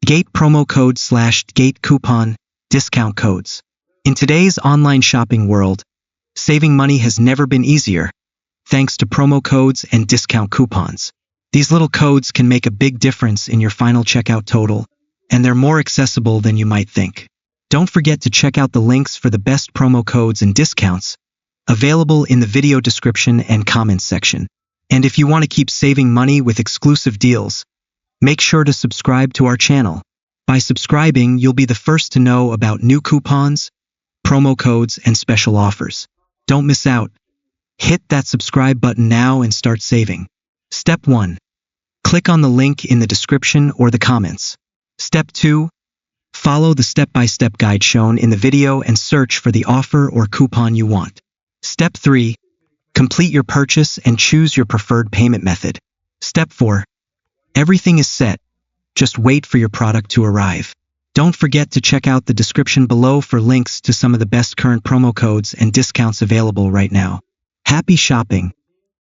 Gate promo code / Gate coupon discount codes. In today's online shopping world, saving money has never been easier, thanks to promo codes and discount coupons. These little codes can make a big difference in your final checkout total, and they're more accessible than you might think. Don't forget to check out the links for the best promo codes and discounts available in the video description and comments section. And if you want to keep saving money with exclusive deals, make sure to subscribe to our channel. By subscribing, you'll be the first to know about new coupons, promo codes, and special offers. Don't miss out. Hit that subscribe button now and start saving. Step 1. Click on the link in the description or the comments. Step 2. Follow the step-by-step guide shown in the video and search for the offer or coupon you want. Step 3. Complete your purchase and choose your preferred payment method. Step 4. Everything is set. Just wait for your product to arrive. Don't forget to check out the description below for links to some of the best current promo codes and discounts available right now. Happy shopping!